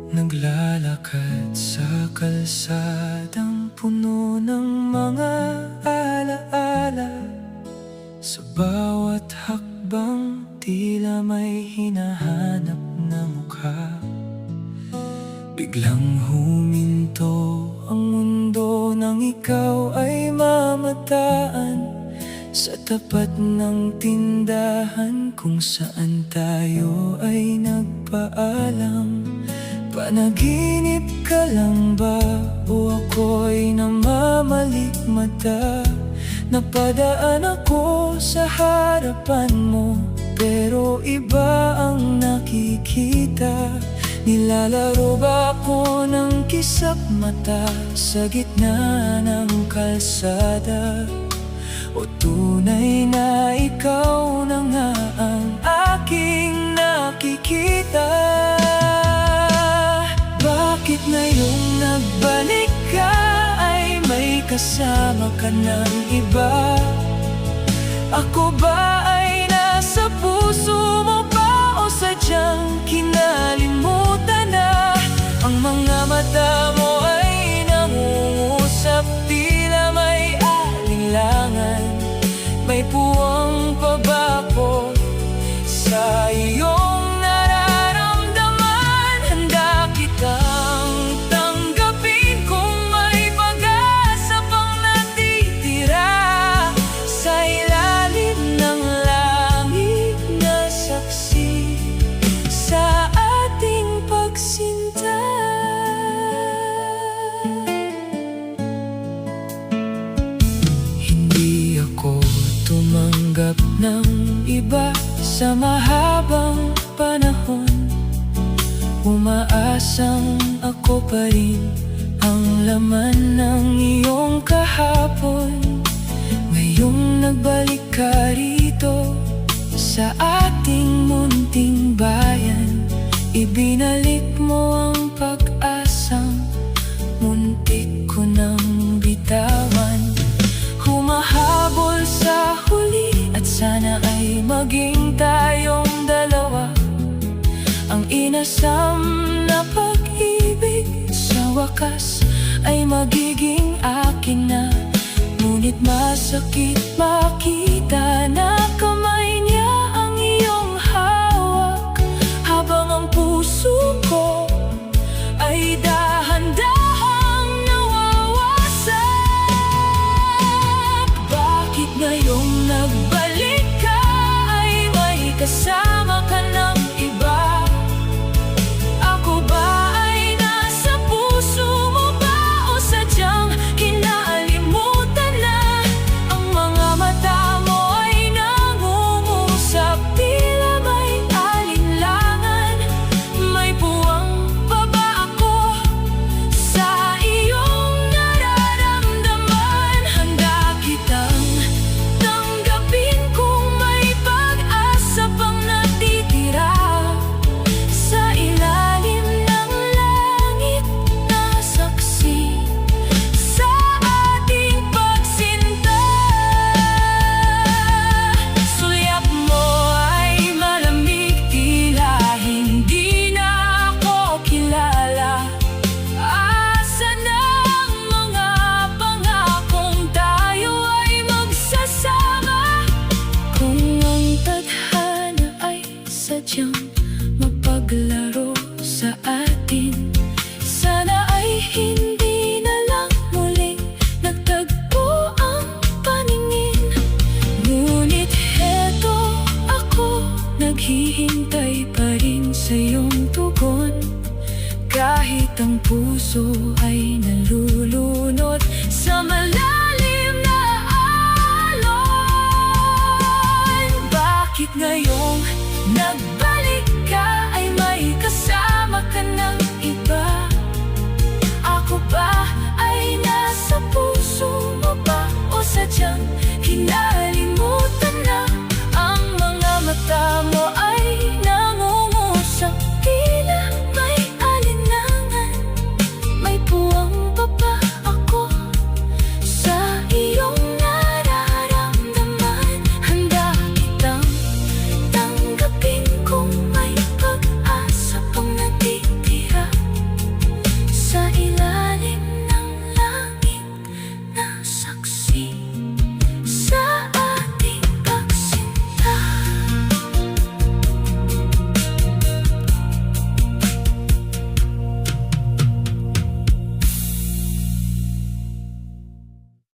Naglalakad sa kalsadang puno ng mga alaala. Sa bawat hakbang tila may hinahanap na mukha. Biglang huminto ang mundo nang ikaw ay mamataan sa tapat ng tindahan kung saan tayo ay nagpaalam. Panaginip ka lang ba o ako'y namamalikmata? Napadaan ako sa harapan mo, pero iba ang nakikita. Nilalaro ba ako ng kisap mata sa gitna ng kalsada? O tunay na ikaw na nga ang aking nakikita? Bakit ngayong nagbalik ka ay may kasama ka ng iba? Ako ba ay nasa puso mo pa o sadyang kinalimutan na? Ang mga mata mo ay nangungusap, tila may alinlangan. May puwang pa ba ako sa iyong nararamdaman? Handa kitang tanggapin kung may pag-asa pang natitira sa ilalim ng langit na saksi sa ating pagsinta. Hindi ako tumanggap ng iba sa mahabang panahon. Umaasang ako pa rin ang laman ng iyong kahapon. Ngayong nagbalik ka rito sa ating munting bayan, ibinalik mo ang pag-asang muntik ko nang bitawan. Humahabol sa huli at sana ay maging tayong dalawa. Ang inasam na pag-ibig sa wakas ay magiging akin na. Ngunit masakit makita na kamay niya ang iyong hawak, habang ang puso ko ay dahan-dahang nawawasak. Bakit ngayong nagbalik ka ay may kasama ka ng iba? Ako ba ay nasa puso mo ba o sadyang kinalimutan na? Ang mga mata mo ay nangungusap, tila may alinlangan. May puwang pa ba ako sa iyong nararamdaman? Handa kitang tanggapin kung may pag-asa pang natitira sa ilalim ng langit na saksi sa ating pagsinta. Sulyap mo ay malamig, tila hindi na ako kilala. Asa na ang mga pangakong tayo ay magsasama? Kung ang tadhana ay sadyang mapaglaro sa atin, sana ay hindi na lang muling nagtagpo ang paningin. Ngunit heto ako, naghihintay pa rin sa iyong tugon. Kahit ang puso ay nalulunod sa malalim na alon. Bakit ngayon